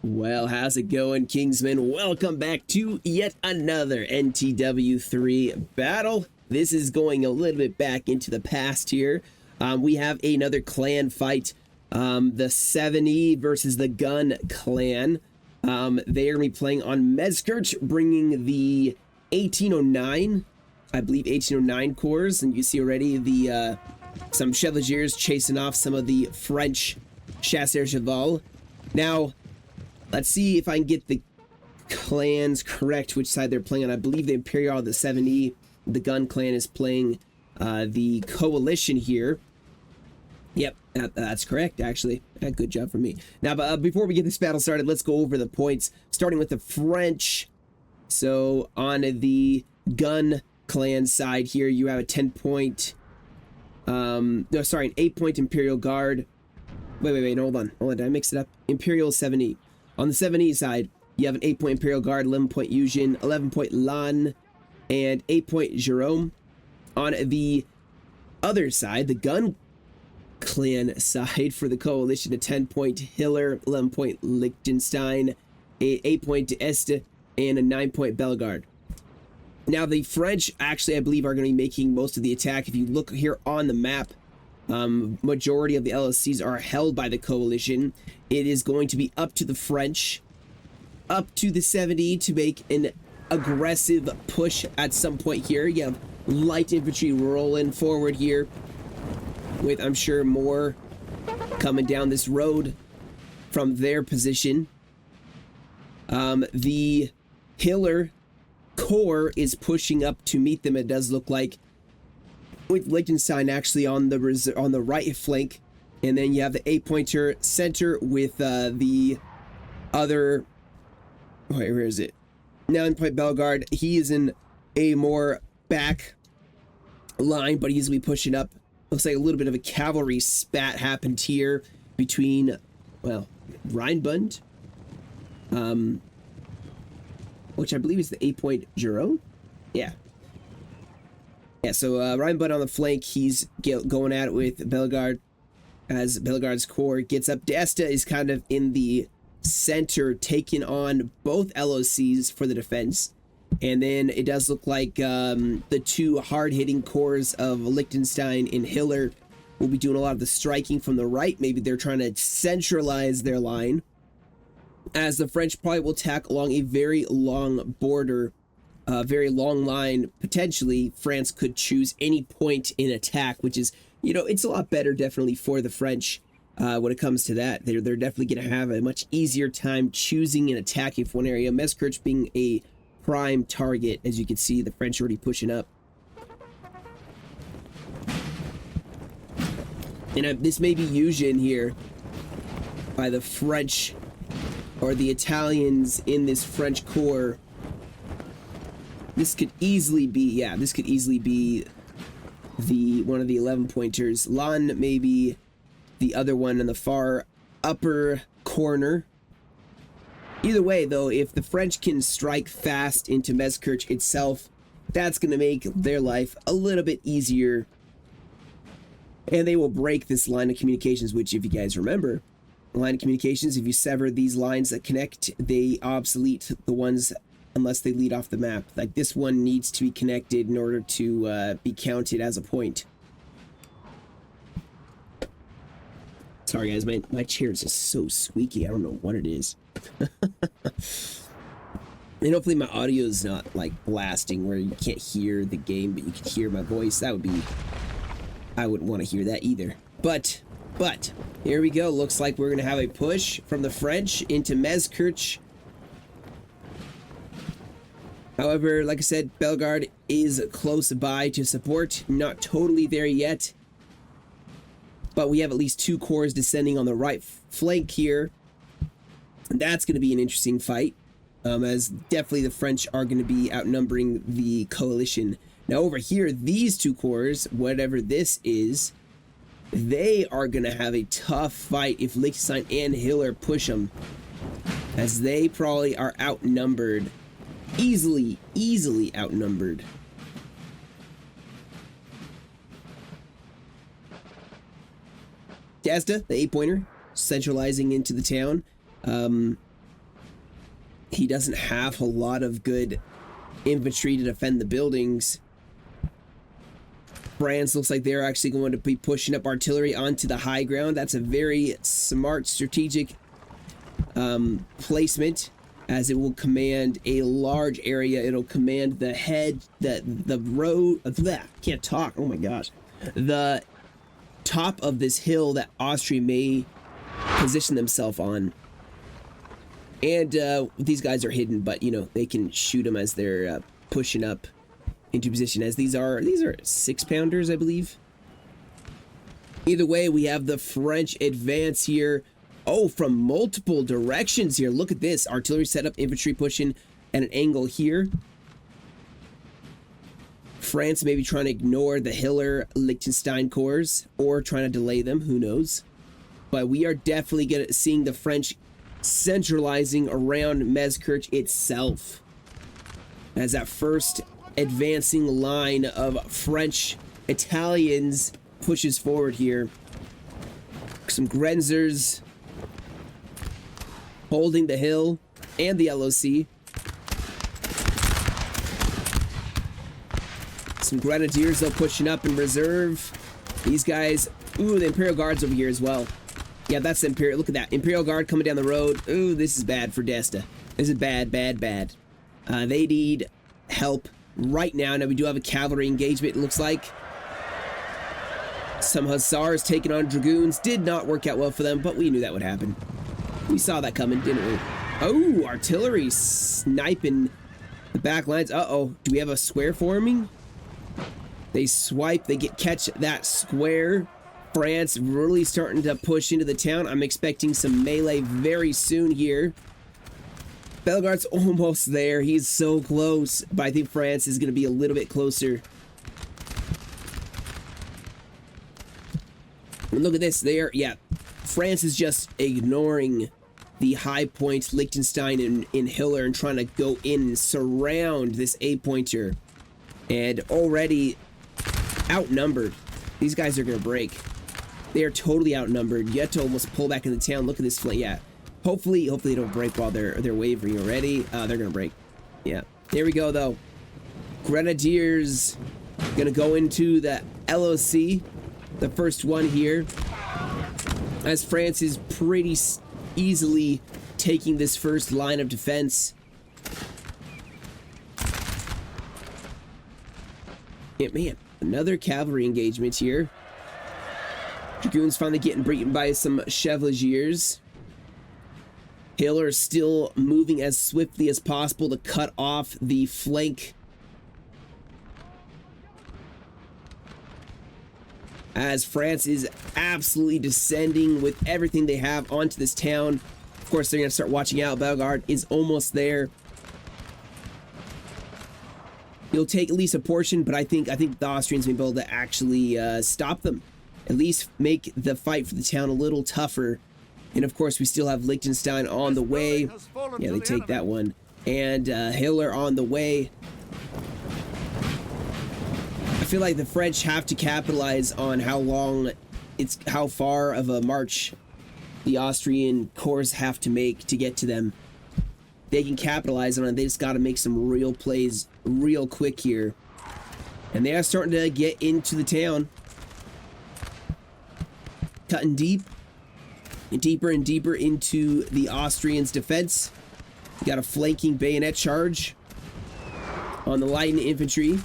Well, how's it going, Kingsman? Welcome back to yet another NTW3 battle. This is going a little bit back into the past here. We have another clan fight, the 70 versus the Gun clan. They are going to be playing on Messkirch, bringing the 1809, I believe 1809 cores, and you see already the some Chevaliers chasing off some of the French Chasseurs Cheval. Now, let's see if I can get the clans correct, which side they're playing on. I believe the Imperial, the 70, the Gun clan is playing the Coalition here. Yep, that's correct, actually. Good job for me. Now, but before we get this battle started, let's go over the points, starting with the French. So, on the Gun clan side here, you have a 10-point, no, sorry, an 8-point Imperial Guard. Wait, hold on, did I mix it up? Imperial 70. On the 70 side, you have an 8-point Imperial Guard, 11-point Eugen, 11-point Lan, and 8-point Jerome. On the other side, the Gun clan side for the Coalition, a 10-point Hiller, 11-point Liechtenstein, a 8-point Este, and a 9-point Bellegarde. Now, the French, actually, I believe, are going to be making most of the attack. If you look here on the map, majority of the LSCs are held by the Coalition. It is going to be up to the French, up to the 70 to make an aggressive push at some point here. You have light infantry rolling forward here with, I'm sure, more coming down this road from their position. The Hiller Corps is pushing up to meet them, it does look like, with Liechtenstein actually on the right flank, and then you have the 8-pointer center with the other, wait, where is it? 9-point Bellegarde. He is in a more back line, but he's gonna be pushing up. Looks like a little bit of a cavalry spat happened here between, well, Rheinbund, which I believe is the 8-point Jerome. Yeah, so Rheinbund on the flank, he's going at it with Bellegarde, as Bellegarde's corps gets up. Este is kind of in the center, taking on both LOCs for the defense. And then it does look like the two hard-hitting corps of Liechtenstein and Hiller will be doing a lot of the striking from the right. Maybe they're trying to centralize their line, as the French probably will tack along a very long border, very long line. Potentially, France could choose any point in attack, which is, you know, it's a lot better definitely for the French when it comes to that. They're definitely going to have a much easier time choosing and attacking for one area. Messkirch being a prime target, as you can see, the French already pushing up. And this may be Eugen here by the French, or the Italians in this French corps. This could easily be, yeah, this could easily be the one of the 11-pointers. Lan maybe the other one in the far upper corner. Either way, though, if the French can strike fast into Messkirch itself, that's going to make their life a little bit easier. And they will break this line of communications, which, if you guys remember, line of communications, if you sever these lines that connect, they obsolete the ones unless they lead off the map. Like, this one needs to be connected in order to be counted as a point. Sorry guys, my chair is just so squeaky. I don't know what it is. And hopefully my audio is not like blasting where you can't hear the game but you can hear my voice. That would be, I wouldn't want to hear that either. But here we go. Looks like we're gonna have a push from the French into Messkirch. However, like I said, Bellegarde is close by to support. Not totally there yet, but we have at least 2 corps descending on the right flank here. And that's going to be an interesting fight, as definitely the French are going to be outnumbering the Coalition. Now over here, these 2 corps, whatever this is, they are going to have a tough fight if Liechtenstein and Hiller push them, as they probably are outnumbered. Easily outnumbered. Este, the 8-pointer, centralizing into the town. he doesn't have a lot of good infantry to defend the buildings. France looks like they're actually going to be pushing up artillery onto the high ground. That's a very smart strategic placement, as it will command a large area. It'll command the head, the road, can't talk, oh my gosh, the top of this hill that Austria may position themselves on. And these guys are hidden, but you know, they can shoot them as they're pushing up into position, as these are 6-pounders, I believe. Either way, we have the French advance here. Oh, from multiple directions here. Look at this. Artillery setup, infantry pushing at an angle here. France may be trying to ignore the Hiller-Liechtenstein corps, or trying to delay them, who knows. But we are definitely seeing the French centralizing around Messkirch itself, as that first advancing line of French Italians pushes forward here. Some Grenzers holding the hill and the LOC. Some Grenadiers, though, pushing up in reserve. These guys, ooh, the Imperial Guard's over here as well. Yeah, that's the Imperial, look at that. Imperial Guard coming down the road. Ooh, this is bad for Desta. This is bad, bad, bad. They need help right now. Now we do have a cavalry engagement, it looks like. Some Hussars taking on Dragoons. Did not work out well for them, but we knew that would happen. We saw that coming, didn't we? Oh, artillery sniping the back lines. Uh-oh, do we have a square forming? They swipe, they catch that square. France really starting to push into the town. I'm expecting some melee very soon here. Bellegarde's almost there. He's so close, but I think France is going to be a little bit closer. And look at this there. Yeah, France is just ignoring the high point Liechtenstein in Hiller and trying to go in and surround this 8-pointer. And already outnumbered. These guys are going to break. They are totally outnumbered. You have to almost pull back into town. Look at this flank. Yeah. Hopefully they don't break while they're wavering already. They're gonna break. Yeah. There we go though. Grenadiers gonna go into the LOC, the first one here, as France is pretty easily taking this first line of defense. Yeah, man, another cavalry engagement here. Dragoons finally getting beaten by some Chevaliers. Hiller is still moving as swiftly as possible to cut off the flank, as France is absolutely descending with everything they have onto this town. Of course, they're going to start watching out. Bellegarde is almost there. He'll take at least a portion, but I think the Austrians may be able to actually stop them. At least make the fight for the town a little tougher. And of course, we still have Liechtenstein on the way. Yeah, they take that one. And Hiller on the way. I feel like the French have to capitalize on how far of a march the Austrian corps have to make to get to them. They can capitalize on it. They just got to make some real plays real quick here. And they are starting to get into the town. Cutting deep. Deeper and deeper into the Austrians' defense. We got a flanking bayonet charge on the light infantry.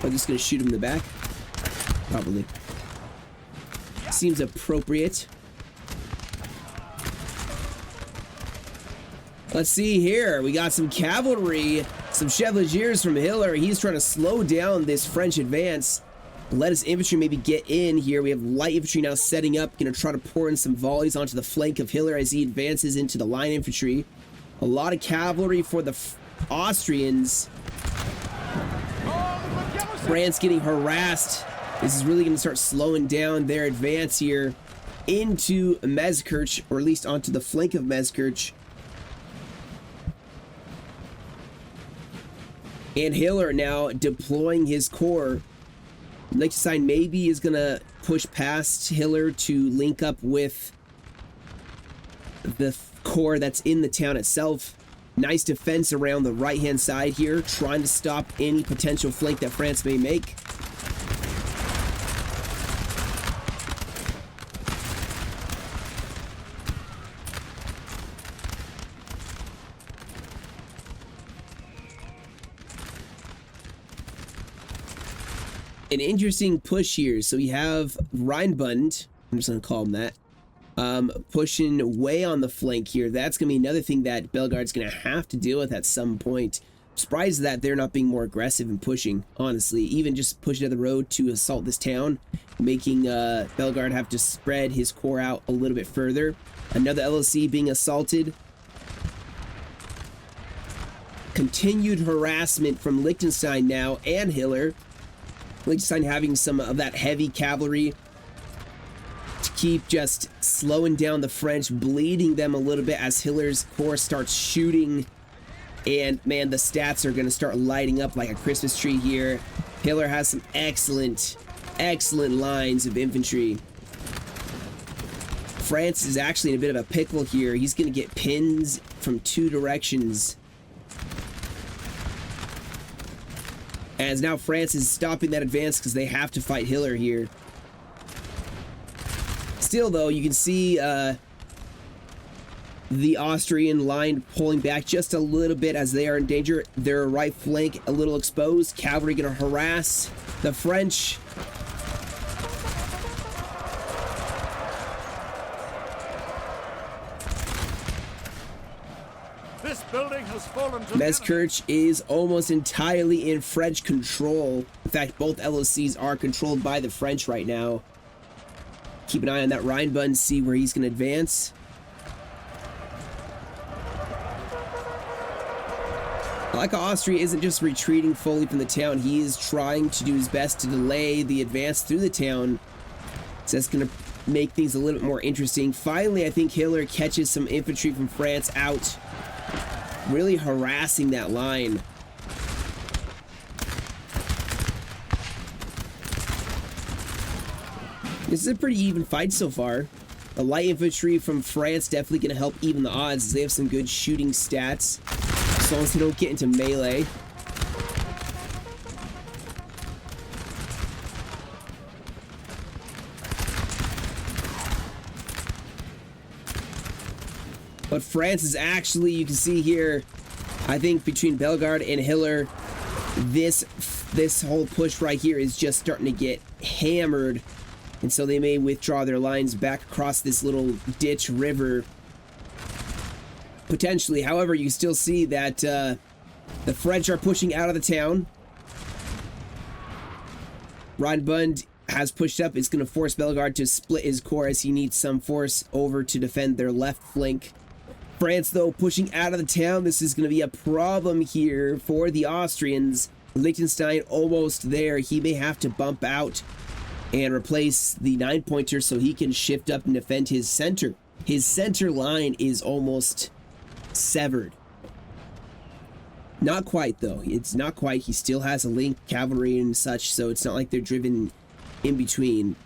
I'm just going to shoot him in the back. Probably. Seems appropriate. Let's see here. We got some cavalry, some Chevaliers from Hiller. He's trying to slow down this French advance. Let his infantry maybe get in here. We have light infantry now setting up. Going to try to pour in some volleys onto the flank of Hiller as he advances into the line infantry. A lot of cavalry for the Austrians. France getting harassed. This is really going to start slowing down their advance here into Messkirch, or at least onto the flank of Messkirch. And Hiller now deploying his corps. Liechtenstein maybe is going to push past Hiller to link up with the corps that's in the town itself. Nice defense around the right-hand side here, trying to stop any potential flank that France may make. An interesting push here. So we have Rheinbund, I'm just going to call him that, pushing way on the flank here. That's going to be another thing that Bellegarde's going to have to deal with at some point. I'm surprised that they're not being more aggressive in pushing, honestly. Even just pushing to the road to assault this town, making Bellegarde have to spread his corps out a little bit further. Another LOC being assaulted. Continued harassment from Liechtenstein now and Hiller. Liechtenstein having some of that heavy cavalry to keep just slowing down the French, bleeding them a little bit as Hiller's corps starts shooting. And man, the stats are going to start lighting up like a Christmas tree here. Hiller has some excellent lines of infantry. France is actually in a bit of a pickle here. He's going to get pins from two directions. As now France is stopping that advance because they have to fight Hiller here. Still, though, you can see the Austrian line pulling back just a little bit as they are in danger. Their right flank a little exposed. Cavalry going to harass the French. This building has fallen to Messkirch is almost entirely in French control. In fact, both LOCs are controlled by the French right now. Keep an eye on that Rheinbund, see where he's going to advance. Like Austria isn't just retreating fully from the town, he is trying to do his best to delay the advance through the town. So that's going to make things a little bit more interesting. Finally, I think Hiller catches some infantry from France out, really harassing that line. This is a pretty even fight so far. The light infantry from France definitely going to help even the odds as they have some good shooting stats, as long as they don't get into melee. But France is actually, you can see here, I think between Bellegarde and Hiller, this whole push right here is just starting to get hammered. And so they may withdraw their lines back across this little ditch river. Potentially. However, you still see that the French are pushing out of the town. Rheinbund has pushed up. It's going to force Bellegarde to split his corps as he needs some force over to defend their left flank. France, though, pushing out of the town. This is going to be a problem here for the Austrians. Liechtenstein almost there. He may have to bump out and replace the 9-pointer so he can shift up and defend his center. His center line is almost severed. Not quite, though. It's not quite. He still has a link, cavalry and such, so it's not like they're driven in between.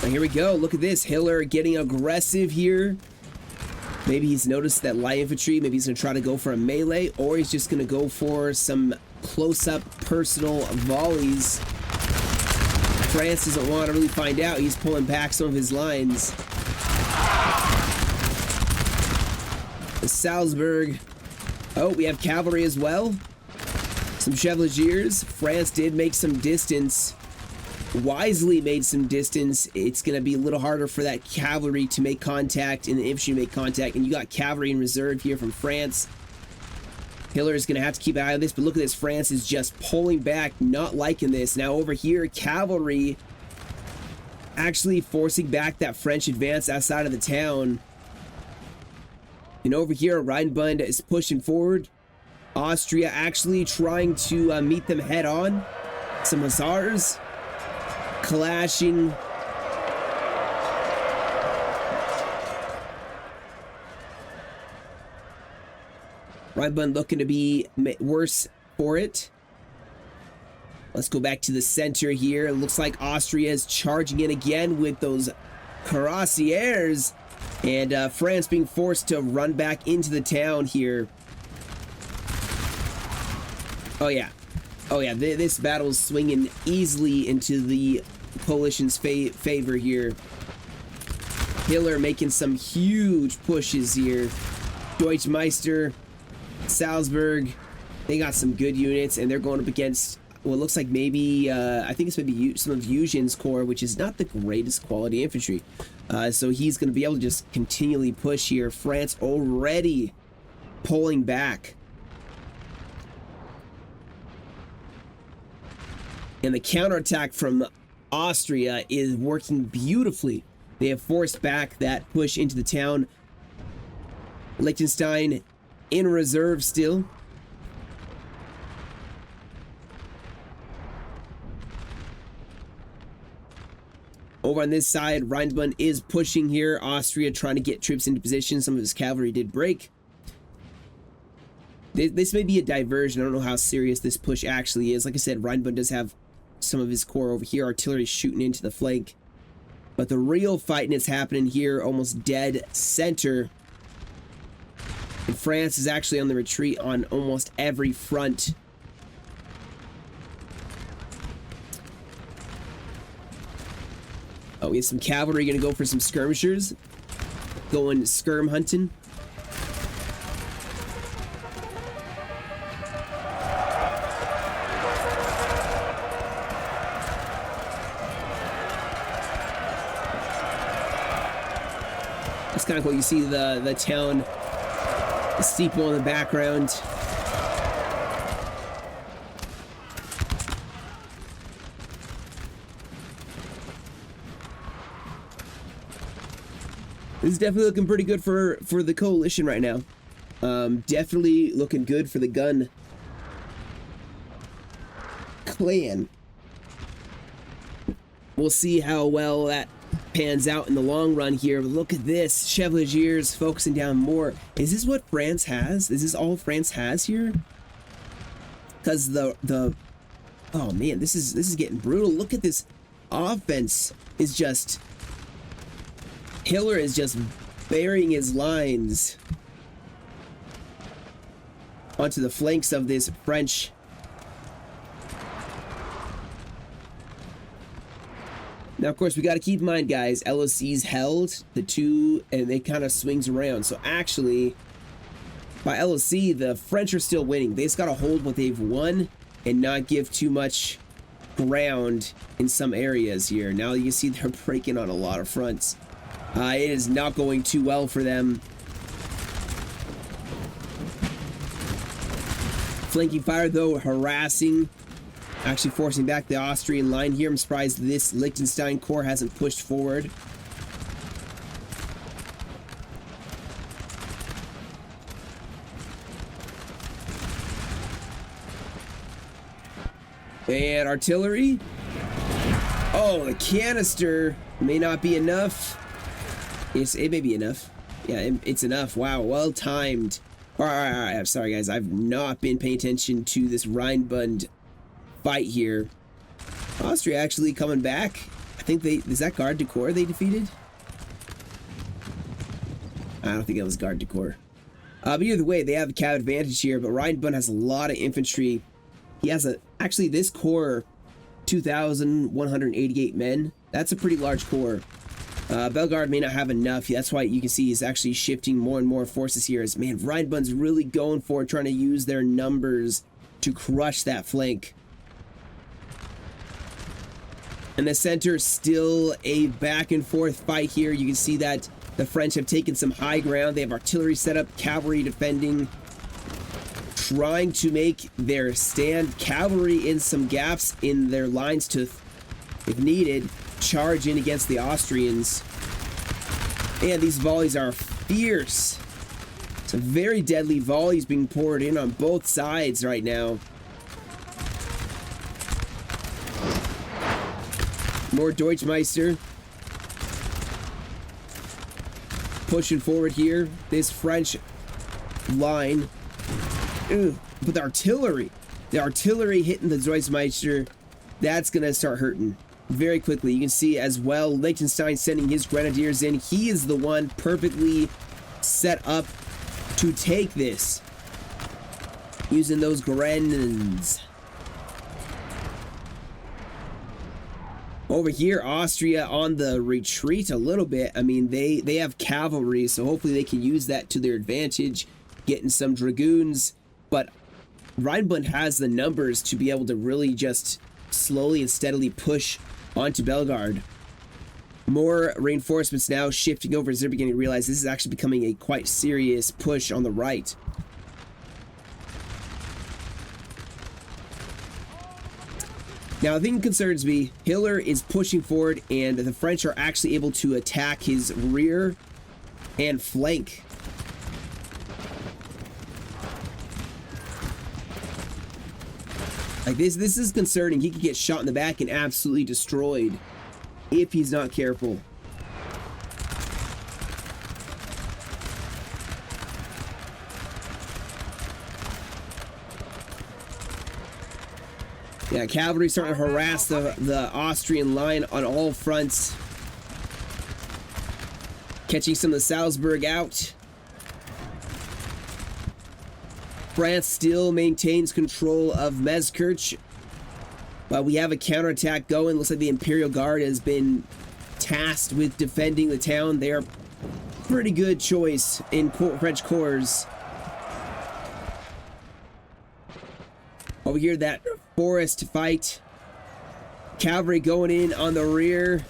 Now here we go. Look at this. Hiller getting aggressive here. Maybe he's noticed that light infantry. Maybe he's going to try to go for a melee, or he's just going to go for some close-up personal volleys. France doesn't want to really find out. He's pulling back some of his lines. The Salzburg. Oh, we have cavalry as well. Some chevaliers. France did make some distance. Wisely made some distance. It's going to be a little harder for that cavalry to make contact and the infantry to make contact. And you got cavalry in reserve here from France. Hiller is going to have to keep an eye on this, but look at this. France is just pulling back, not liking this. Now over here, cavalry actually forcing back that French advance outside of the town. And over here, Rheinbund is pushing forward. Austria actually trying to meet them head on. Some hussars clashing. Rheinbund looking to be worse for it. Let's go back to the center here. It looks like Austria is charging in again with those cuirassiers. And France being forced to run back into the town here. Oh yeah. Oh yeah, this battle is swinging easily into the coalition's favor here. Hitler making some huge pushes here. Deutschmeister, Salzburg, they got some good units, and they're going up against what looks like maybe, I think it's maybe some of Eugen's corps, which is not the greatest quality infantry. So he's going to be able to just continually push here. France already pulling back. And the counterattack from Austria is working beautifully. They have forced back that push into the town. Liechtenstein in reserve still. Over on this side, Rheinbund is pushing here. Austria trying to get troops into position. Some of his cavalry did break. This may be a diversion. I don't know how serious this push actually is. Like I said, Rheinbund does have some of his corps over here. Artillery shooting into the flank. But the real fighting is happening here, almost dead center. And France is actually on the retreat on almost every front. Oh, we have some cavalry gonna go for some skirmishers. Going skirm hunting. It's kind of cool. You see the town, the steeple in the background. This is definitely looking pretty good for the coalition right now. Definitely looking good for the gun clan. We'll see how well that pans out in the long run here. But look at this, Chevaliers focusing down more. Is this what France has? Is this all France has here? Because the oh man, this is getting brutal. Look at this offense. Is just Hitler is just burying his lines onto the flanks of this French. Now, of course, we got to keep in mind, guys, LOC's held the two, and it kind of swings around. So actually, by LOC, the French are still winning. They just got to hold what they've won and not give too much ground in some areas here. Now you see they're breaking on a lot of fronts. It is not going too well for them. Flanking fire, though, harassing. Actually forcing back the Austrian line here. I'm surprised this Liechtenstein corps hasn't pushed forward. And artillery. Oh, the canister may not be enough. It may be enough. Yeah, it's enough. Wow, well timed. All right. I'm sorry, guys. I've not been paying attention to this Rheinbund fight here. Austria actually coming back. I think is that Garde du Corps they defeated? I don't think it was Garde du Corps. But either way, they have a cav advantage here. But Rheinbund has a lot of infantry. He has actually this corps, 2,188 men. That's a pretty large corps. Bellegarde may not have enough. That's why you can see he's actually shifting more and more forces here. As man, Rheinbund's really going for it, trying to use their numbers to crush that flank. In the center, still a back and forth fight here. You can see that the French have taken some high ground. They have artillery set up, cavalry defending, trying to make their stand. Cavalry in some gaps in their lines to, if needed, charge in against the Austrians. And these volleys are fierce. Some very deadly volleys being poured in on both sides right now. More Deutschmeister pushing forward here. This French line. Ugh, but the artillery hitting the Deutschmeister, that's gonna start hurting. very quickly. You can see as well, Liechtenstein sending his grenadiers in. He is the one perfectly set up to take this, using those Grenons. Over here, Austria on the retreat a little bit. I mean, they have cavalry, so hopefully they can use that to their advantage, getting some dragoons. But Rhineland has the numbers to be able to really just slowly and steadily push onto Bellegarde. More reinforcements now shifting over as they're beginning to realize this is actually becoming a quite serious push on the right. Now, the thing that concerns me, Hitler is pushing forward, and the French are actually able to attack his rear and flank. Like, this is concerning. He could get shot in the back and absolutely destroyed if he's not careful. Yeah, cavalry starting to harass the Austrian line on all fronts. Catching some of the Salzburg out. France still maintains control of Messkirch. But we have a counterattack going. Looks like the Imperial Guard has been tasked with defending the town. They are pretty good choice in French corps. Over here, that forest fight. Cavalry going in on the rear.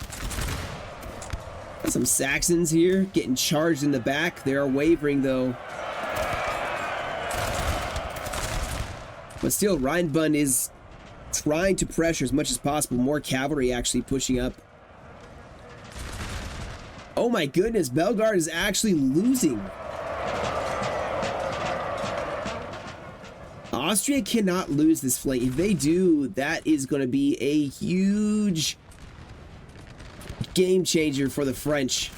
Got some Saxons here getting charged in the back. They are wavering though. But still, Rhineland is trying to pressure as much as possible. More cavalry actually pushing up. Oh my goodness, Bellegarde is actually losing. Austria cannot lose this flank. If they do, that is going to be a huge game changer for the French.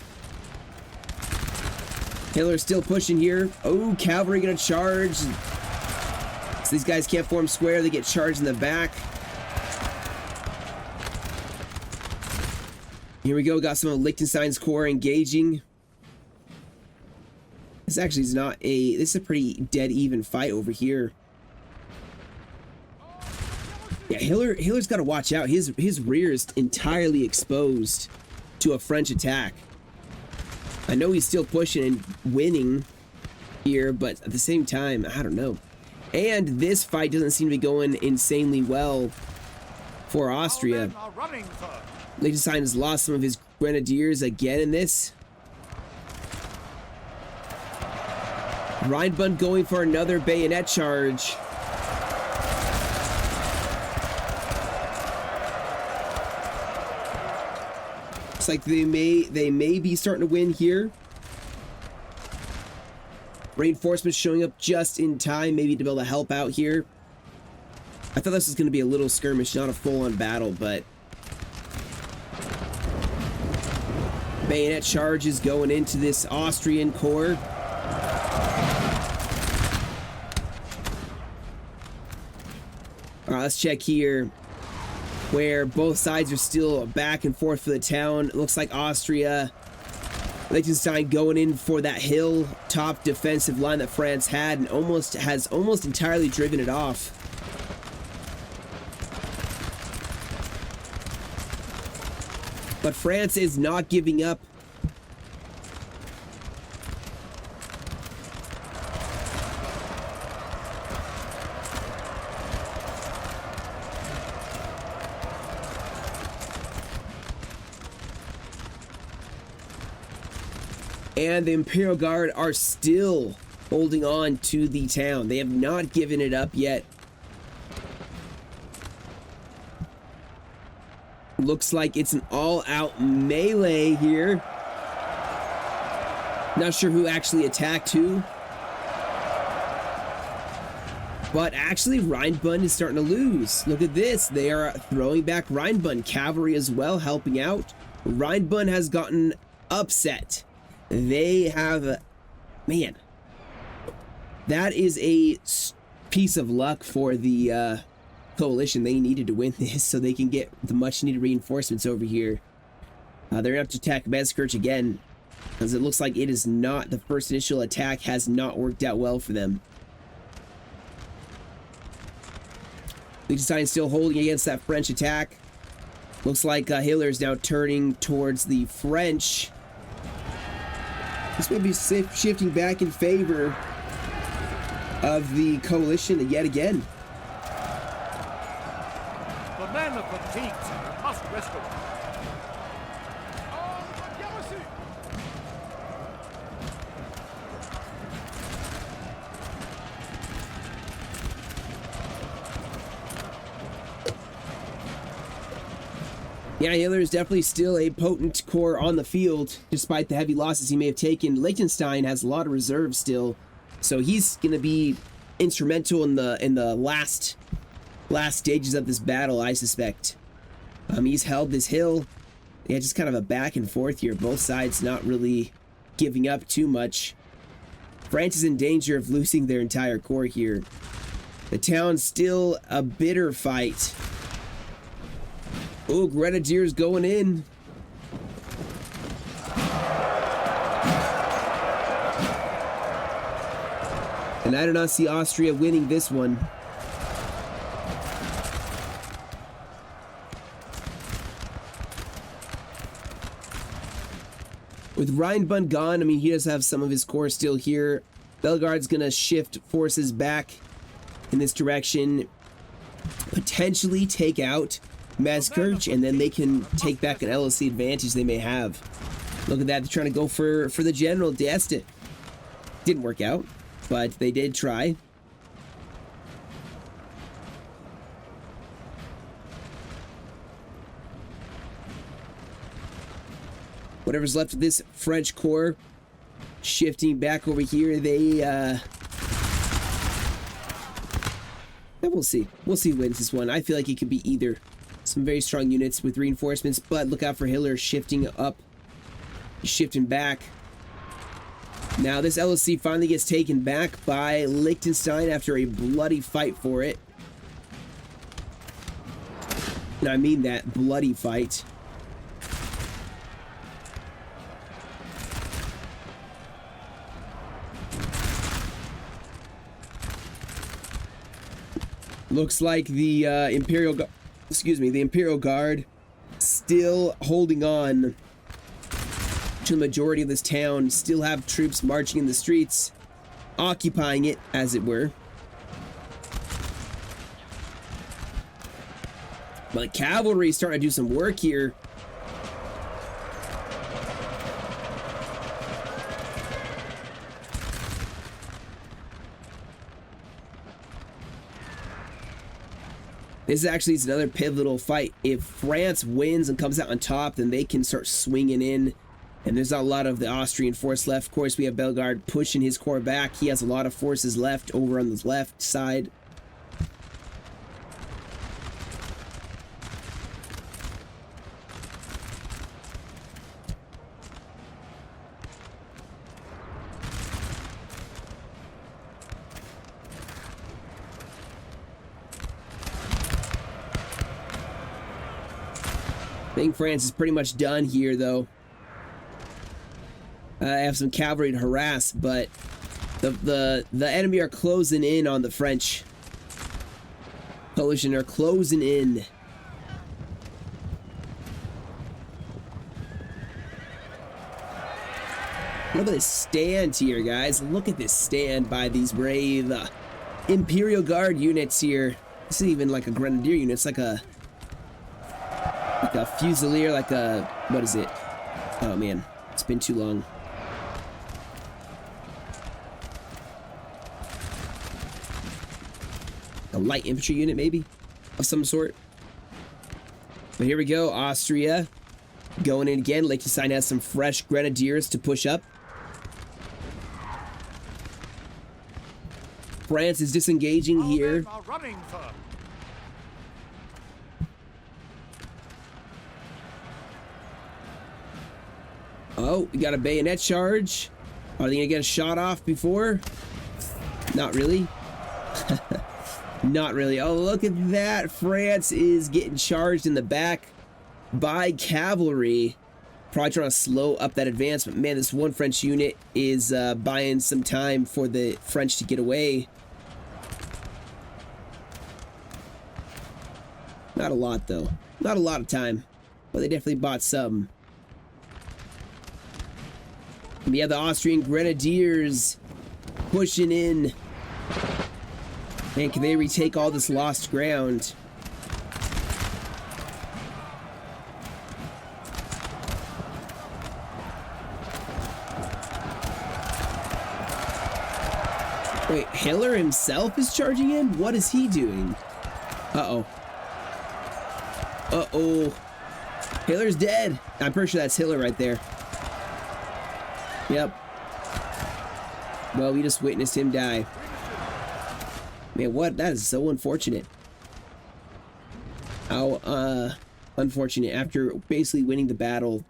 Hitler's still pushing here. Oh, cavalry going to charge. So these guys can't form square. They get charged in the back. Here we go. Got some of Liechtenstein's corps engaging. This actually is not a... This is a pretty dead even fight over here. Yeah, Hitler's got to watch out. His rear is entirely exposed to a French attack. I know he's still pushing and winning here, but at the same time, I don't know. And this fight doesn't seem to be going insanely well for Austria. Liechtenstein has lost some of his grenadiers again in this. Rhineland going for another bayonet charge. Looks like they may be starting to win here. Reinforcements showing up just in time, maybe to be able to help out here. I thought this was going to be a little skirmish, not a full-on battle, but bayonet charges going into this Austrian corps. All right, let's check here, where both sides are still back and forth for the town. It looks like Austria, Liechtenstein going in for that hill top defensive line that France had and has almost entirely driven it off. But France is not giving up. And the Imperial Guard are still holding on to the town. They have not given it up yet. Looks like it's an all-out melee here. Not sure who actually attacked who. But actually, Rhineland is starting to lose. Look at this. They are throwing back Rhineland. Cavalry as well, helping out. Rhineland has gotten upset. They have... Man. That is a piece of luck for the coalition, they needed to win this so they can get the much needed reinforcements over here. They're gonna have to attack Messkirch again, because it looks like it is not, the first initial attack has not worked out well for them. Liechtenstein still holding against that French attack. Looks like Hitler is now turning towards the French. This may be shifting back in favor of the coalition yet again. The men are fatigued and must rest a while. Yeah, Hitler is definitely still a potent core on the field, despite the heavy losses he may have taken. Liechtenstein has a lot of reserves still, so he's going to be instrumental in the last stages of this battle, I suspect. He's held this hill. Yeah, just kind of a back and forth here. Both sides not really giving up too much. France is in danger of losing their entire core here. The town's still a bitter fight. Oh, Grenadiers going in. And I do not see Austria winning this one. With Rheinbund gone, I mean, he does have some of his corps still here. Bellegarde's going to shift forces back in this direction. Potentially take out Messkirch, and then they can take back an LSC advantage they may have. Look at that, they're trying to go for the general d'Este. Didn't work out, but they did try. Whatever's left of this French corps shifting back over here, we'll see. We'll see who wins this one. I feel like it could be either. Some very strong units with reinforcements, but look out for Hitler shifting up, shifting back. Now this LSC finally gets taken back by Liechtenstein after a bloody fight for it. And I mean that, bloody fight. Looks like the the Imperial Guard still holding on to the majority of this town, still have troops marching in the streets, occupying it, as it were. But cavalry is starting to do some work here. This actually is another pivotal fight. If France wins and comes out on top, then they can start swinging in. And there's not a lot of the Austrian force left. Of course, we have Bellegarde pushing his corps back. He has a lot of forces left over on the left side. I think France is pretty much done here, though. I have some cavalry to harass, but the enemy are closing in on the French. Coalition are closing in. Look at this stand here, guys. Look at this stand by these brave Imperial Guard units here. This isn't even like a Grenadier unit. It's like a Fusilier, like a, what is it? Oh man, it's been too long. A light infantry unit, maybe, of some sort. But here we go, Austria going in again. Liechtenstein has some fresh Grenadiers to push up. France is disengaging here. Oh, we got a bayonet charge. Are they gonna get a shot off before? Not really. Not really. Oh, look at that. France is getting charged in the back by cavalry. Probably trying to slow up that advance, but man, this one French unit is buying some time for the French to get away. Not a lot, though. Not a lot of time, but they definitely bought some. We have the Austrian Grenadiers pushing in. Man, can they retake all this lost ground? Wait, Hitler himself is charging in? What is he doing? Uh-oh. Uh-oh. Hitler's dead. I'm pretty sure that's Hitler right there. Yep. Well, we just witnessed him die. Man, what? That is so unfortunate. How, unfortunate. After basically winning the battle,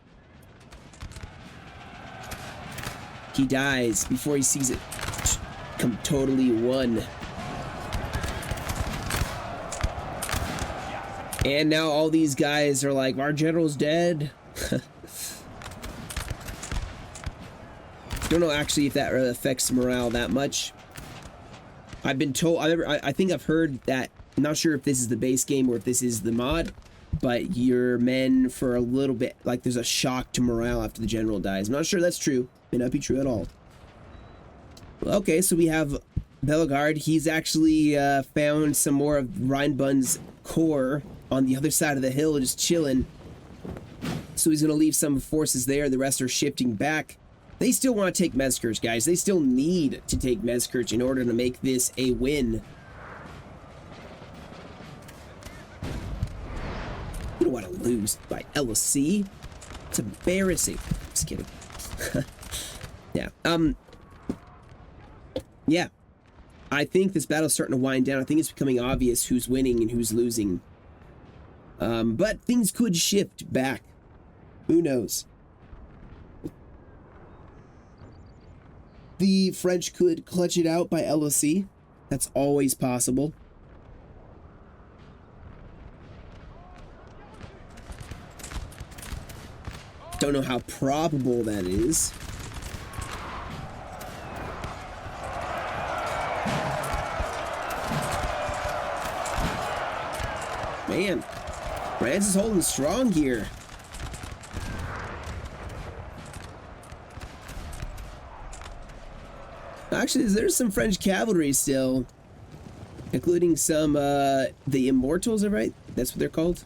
he dies before he sees it come totally won. And now all these guys are like, our general's dead. Don't know actually if that really affects morale that much. I've been told, I think I've heard that, I'm not sure if this is the base game or if this is the mod, but your men for a little bit, like there's a shock to morale after the general dies. I'm not sure that's true. May not be true at all. Okay, so we have Bellegarde. He's actually found some more of Rheinbund's corps on the other side of the hill, just chilling. So he's going to leave some forces there. The rest are shifting back. They still want to take Messkirch, guys. They still need to take Messkirch in order to make this a win. You don't want to lose by LSC. It's embarrassing. Just kidding. Yeah. Yeah. I think this battle's starting to wind down. I think it's becoming obvious who's winning and who's losing. But things could shift back. Who knows? The French could clutch it out by LOC. That's always possible. Don't know how probable that is. Man, France is holding strong here. Actually, there's some French cavalry still, including some, the Immortals, right? That's what they're called.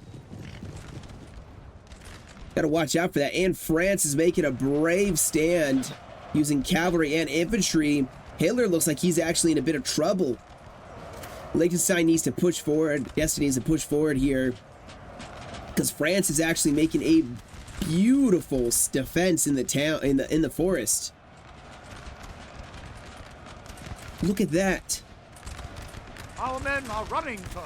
Gotta watch out for that. And France is making a brave stand using cavalry and infantry. Hitler looks like he's actually in a bit of trouble. Liechtenstein needs to push forward. Destiny needs to push forward here, because France is actually making a beautiful defense in the town, in the forest. Look at that. Our men are running, sir.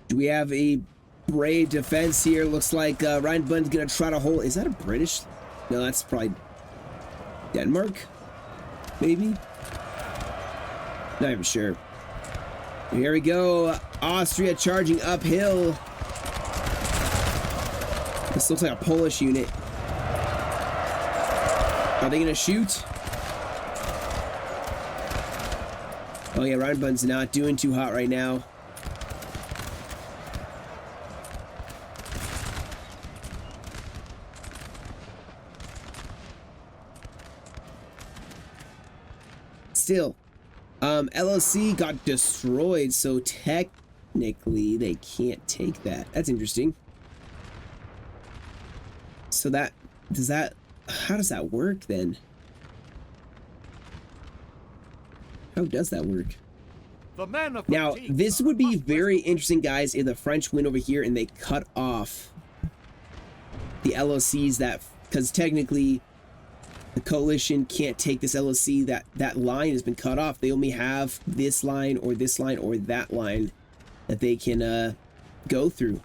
Do we have a brave defense here? Looks like Rheinbund's gonna try to hold. Is that a British? No, that's probably Denmark, maybe. Not even sure. Here we go. Austria charging uphill. This looks like a Polish unit. Are they gonna shoot? Oh yeah, Rheinbund's not doing too hot right now. Still, LLC got destroyed, so technically they can't take that. That's interesting. So that, how does that work then? How does that work? The men of Now, this would be very interesting, guys, if the French win over here and they cut off the LOCs that, because technically The coalition can't take this LOC. That line has been cut off. They only have this line or that line that they can go through.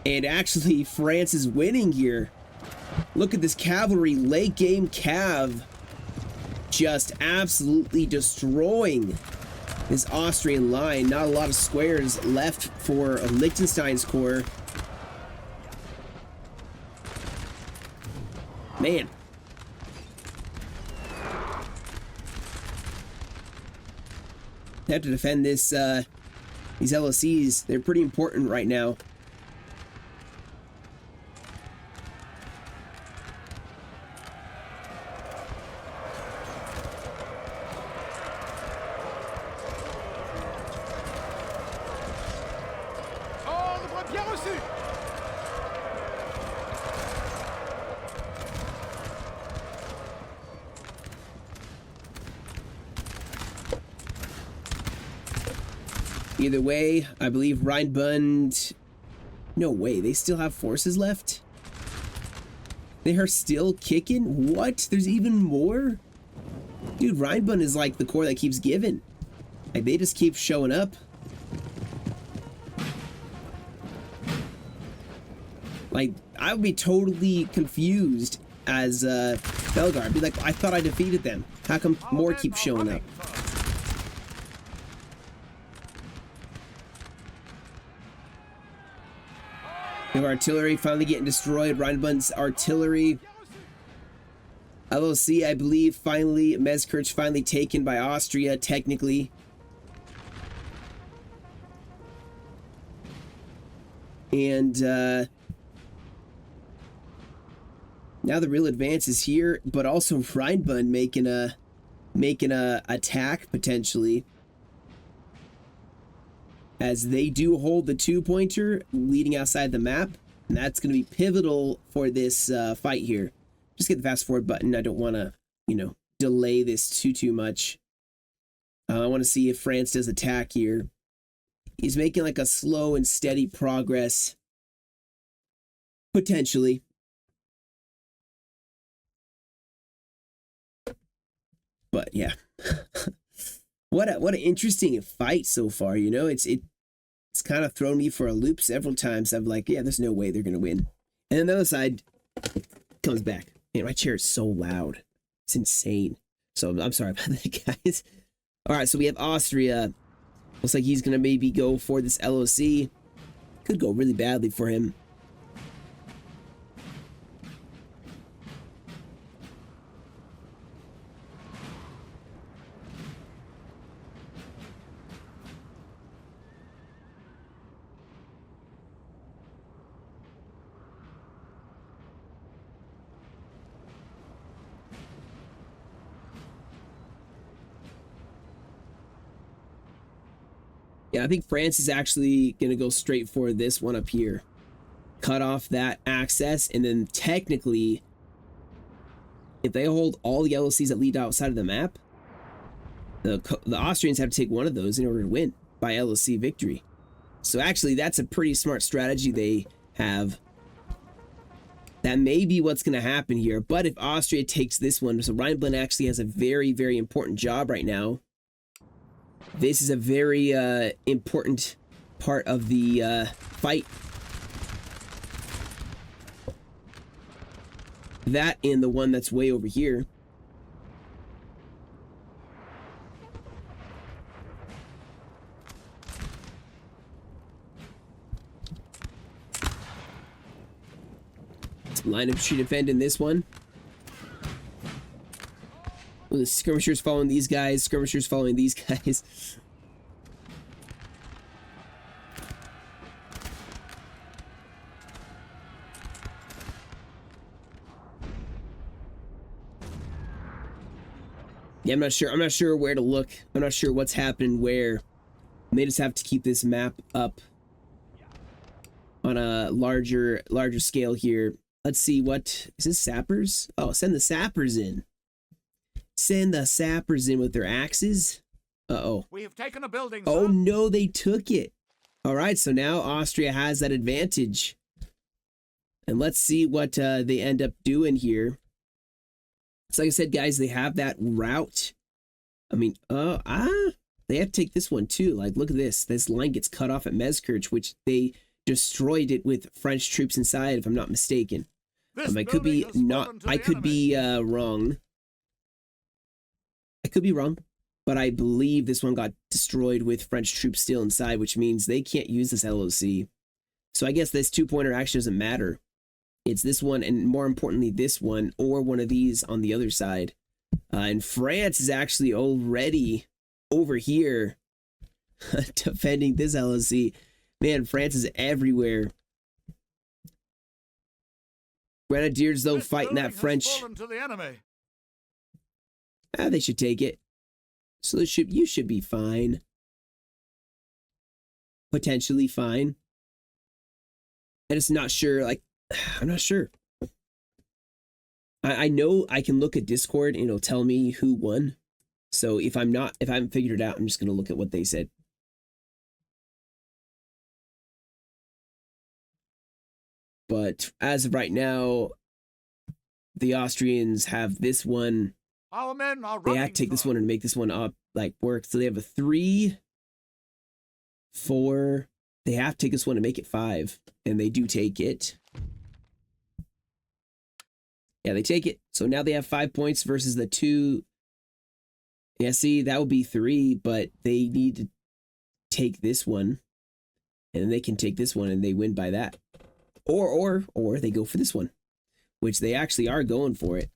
And actually, France is winning here. Look at this cavalry, late game cav, just absolutely destroying this Austrian line. Not a lot of squares left for Liechtenstein's corps. Man. They have to defend this, these LOCs. They're pretty important right now. Either way, I believe Rheinbund... No way, they still have forces left? They are still kicking? What? There's even more? Dude, Rheinbund is like the corps that keeps giving. Like, they just keep showing up. Like, I would be totally confused as Belgar. I'd be like, I thought I defeated them. How come more keep showing up? We have artillery finally getting destroyed. Rheinbund's artillery. LOC, I believe, finally, Messkirch finally taken by Austria, technically. And now the real advance is here, but also Rheinbund making a attack potentially, as they do hold the 2-pointer leading outside the map, and that's going to be pivotal for this fight here. Just get the fast forward button. I don't want to, you know, delay this too much. I want to see if France does attack here. He's making like a slow and steady progress, potentially. But yeah. What an interesting fight so far, you know? It's kind of thrown me for a loop several times. I'm like, yeah, there's no way they're gonna win. And then the other side comes back. Man, my chair is so loud. It's insane. So I'm sorry about that, guys. All right, so we have Austria. Looks like he's gonna maybe go for this LOC. Could go really badly for him. Yeah, I think France is actually going to go straight for this one up here. Cut off that access, and then technically, if they hold all the LOCs that lead outside of the map, the Austrians have to take one of those in order to win by LOC victory. So actually, that's a pretty smart strategy they have. That may be what's going to happen here. But if Austria takes this one, so Rheinbund actually has a very, very important job right now. This is a very important part of the fight. That and the one that's way over here. Line of tree defend in this one. Well, the skirmishers following these guys, skirmishers following these guys. Yeah, I'm not sure where to look. I'm not sure what's happening where. I may just have to keep this map up on a larger scale here. Let's see, what is this? Sappers? Oh, send the sappers in. Send the sappers in with their axes. Uh-oh. We have taken a building, oh sir. No, they took it. All right, so now Austria has that advantage. And let's see what they end up doing here. So like I said, guys, they have that route. I mean, they have to take this one too. Like, look at this. This line gets cut off at Messkirch, which they destroyed it with French troops inside, if I'm not mistaken. I could be not. I could be wrong. I could be wrong, but I believe this one got destroyed with French troops still inside, which means they can't use this LOC. So I guess this 2-pointer actually doesn't matter. It's this one, and more importantly, this one, or one of these on the other side. And France is actually already over here defending this LOC. Man, France is everywhere. Grenadiers, though, fighting that French. They should take it. So you should be fine. Potentially fine. I'm just not sure. Like, I'm not sure. I know I can look at Discord and it'll tell me who won. So if I haven't figured it out, I'm just gonna look at what they said. But as of right now, the Austrians have this one. Our men are they have to take this one and make this one up, like, work. So they have a 3, 4. They have to take this one and make it 5. And they do take it. Yeah, they take it. So now they have 5 points versus the 2. Yeah, see, that would be 3, but they need to take this one. And they can take this one and they win by that. Or they go for this one, which they actually are going for it.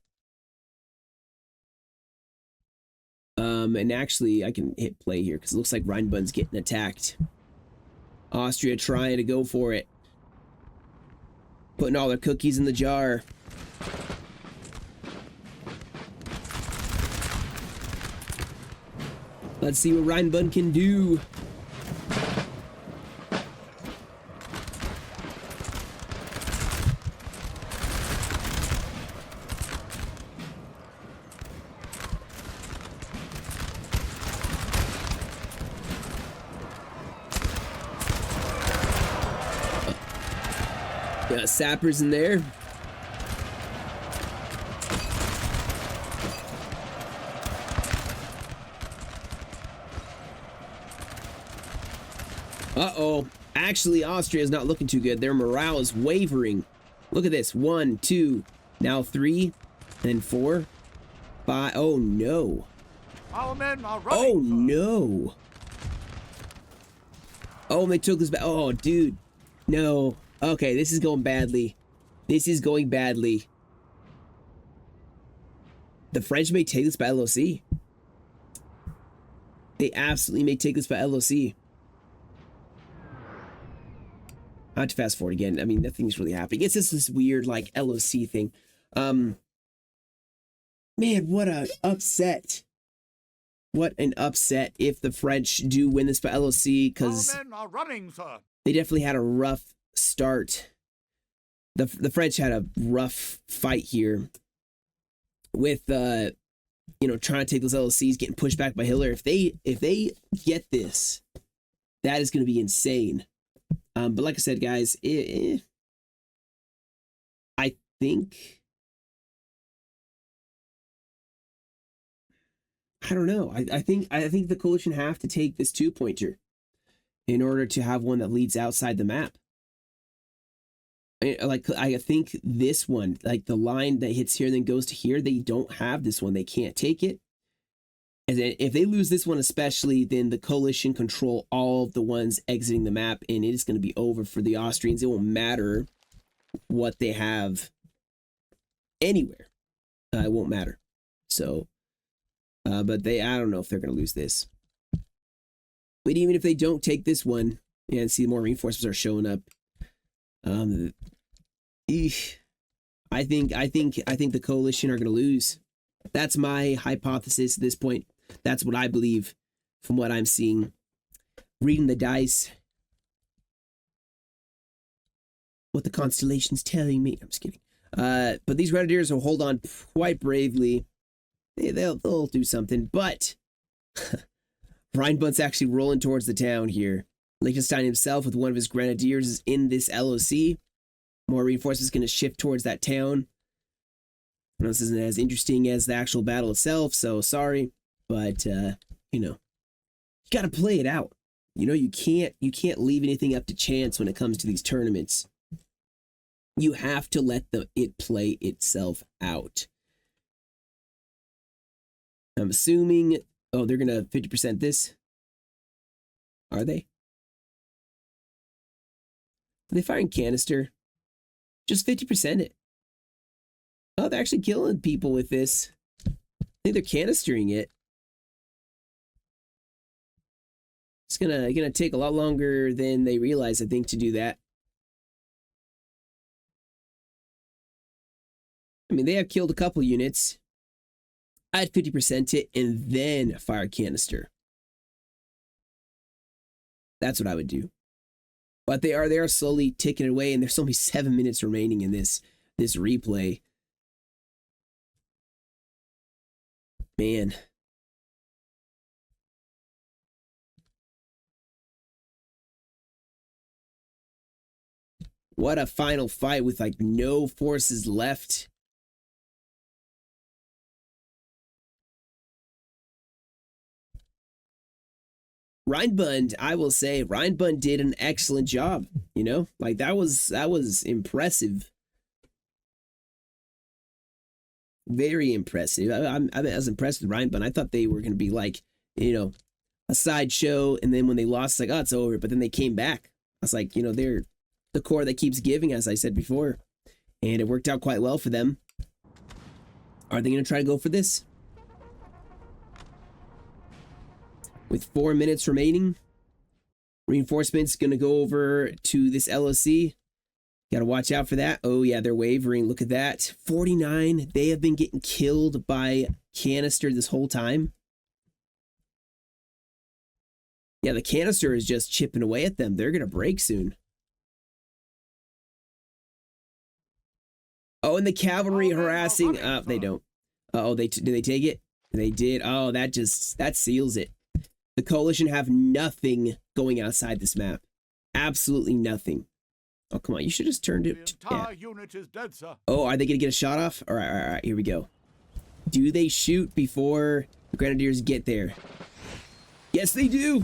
And actually, I can hit play here because it looks like Rheinbund's getting attacked. Austria trying to go for it. Putting all their cookies in the jar. Let's see what Rheinbund can do. Got sappers in there. Uh-oh. Actually, Austria is not looking too good. Their morale is wavering. Look at this. 1, 2, now 3, then 4, 5. Oh, no. Our men are running. Oh, no. Oh, they took this back. Oh, dude. No. Okay, this is going badly. This is going badly. The French may take this by LOC. They absolutely may take this by LOC. I have to fast forward again. I mean, nothing's really happening. It's just this weird, like, LOC thing. Man, what an upset. What an upset if the French do win this by LOC, because they definitely had a rough start. The French had a rough fight here with you know, trying to take those LOCs, getting pushed back by Hitler. If they get this, that is going to be insane. But like I said, guys, I think, I don't know. I think the coalition have to take this 2-pointer in order to have one that leads outside the map. I think this one, like the line that hits here and then goes to here, they don't have this one. They can't take it. And then if they lose this one especially, then the coalition control all of the ones exiting the map, and it is going to be over for the Austrians. It won't matter what they have anywhere. It won't matter. So, but I don't know if they're going to lose this. But even if they don't take this one, and see more reinforcements are showing up, I think the coalition are going to lose. That's my hypothesis at this point. That's what I believe from what I'm seeing. Reading the dice. What the constellation's telling me. I'm just kidding. But these Grenadiers will hold on quite bravely. They'll do something. But Rheinbund's actually rolling towards the town here. Liechtenstein himself with one of his Grenadiers is in this LOC. More reinforcements going to shift towards that town. I know this isn't as interesting as the actual battle itself, so sorry, but you know, you got to play it out. You know, you can't leave anything up to chance when it comes to these tournaments. You have to let it play itself out. I'm assuming, oh, they're gonna 50% this. Are they? Are they firing canister? Just 50% it. Oh, they're actually killing people with this. I think they're canistering it. It's gonna take a lot longer than they realize, I think, to do that. I mean, they have killed a couple units. I'd 50% it and then fire canister. That's what I would do. But they are slowly ticking away, and there's only 7 minutes remaining in this replay. Man. What a final fight with like no forces left. Reinbund, I will say, Reinbund did an excellent job. You know, like that was impressive. Very impressive. I was impressed with Reinbund. I thought they were going to be like, you know, a sideshow, and then when they lost, like, oh, it's over. But then they came back. I was like, you know, they're the core that keeps giving, as I said before, and it worked out quite well for them. Are they going to try to go for this? With 4 minutes remaining, reinforcements going to go over to this LOC. Got to watch out for that. Oh, yeah, they're wavering. Look at that. 49. They have been getting killed by canister this whole time. Yeah, the canister is just chipping away at them. They're going to break soon. Oh, and the cavalry harassing. They don't. Oh, did they take it? They did. Oh, that seals it. The coalition have nothing going outside this map. Absolutely nothing. Oh, come on. You should have just turned it. The entire unit is dead, sir. Oh, are they going to get a shot off? All right. Here we go. Do they shoot before the Grenadiers get there? Yes, they do.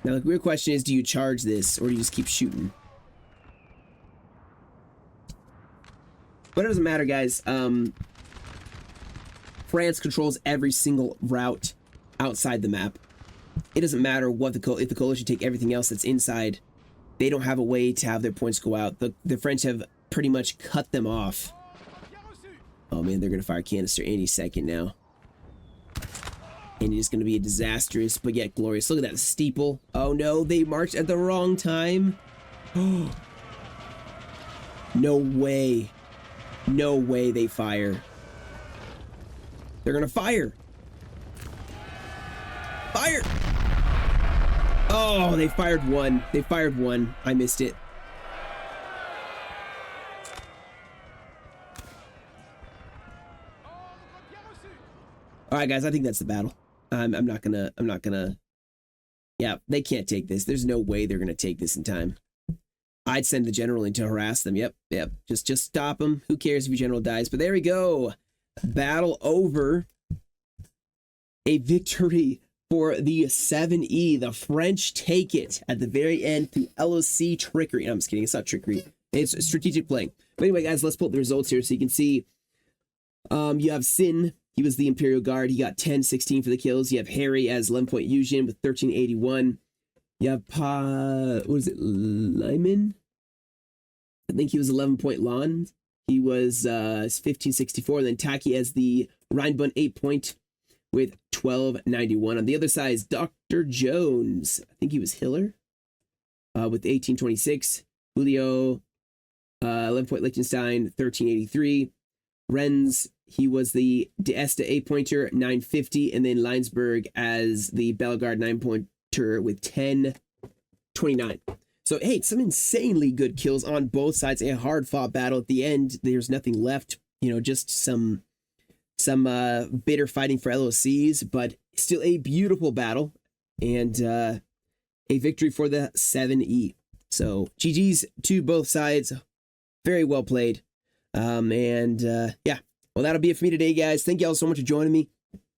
Now, the real question is, do you charge this or do you just keep shooting? But it doesn't matter, guys. France controls every single route outside the map. It doesn't matter what if the coalition take everything else that's inside. They don't have a way to have their points go out. The French have pretty much cut them off. Oh man, they're gonna fire canister any second now. And it's gonna be a disastrous but yet glorious. Look at that steeple. Oh no, they marched at the wrong time. No way. No way they fire. They're gonna fire. Fire! Oh, they fired one. They fired one. I missed it. All right, guys, I think that's the battle. I'm not gonna. Yeah, they can't take this. There's no way they're gonna take this in time. I'd send the general in to harass them. Yep. Just stop them. Who cares if your general dies? But there we go. Battle over. A victory for the 7E. The French take it at the very end through LOC trickery. No, I'm just kidding. It's not trickery. It's strategic playing. But anyway, guys, let's pull up the results here so you can see. You have Sin. He was the Imperial Guard. He got 10-16 for the kills. You have Harry as 11-point Yujin with 1381. You have what is it? Lyman? I think he was 11-point Lon. He was 1564. And then Taki as the Rheinbund 8-point with 1291. On the other side is Dr. Jones. I think he was Hiller with 1826. Julio, 11-point Liechtenstein, 1383. Renz, he was the D'Este 8-pointer, 950. And then Leinsberg as the Bellegarde 9-pointer with 1029. So, hey, some insanely good kills on both sides. A hard-fought battle at the end. There's nothing left. You know, just some bitter fighting for LOCs, but still a beautiful battle. And a victory for the 7E. So GG's to both sides. Very well played. Yeah, well, that'll be it for me today, guys. Thank you all so much for joining me.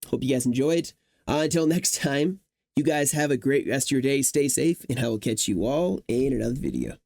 Hope you guys enjoyed. Until next time, you guys have a great rest of your day. Stay safe, and I will catch you all in another video.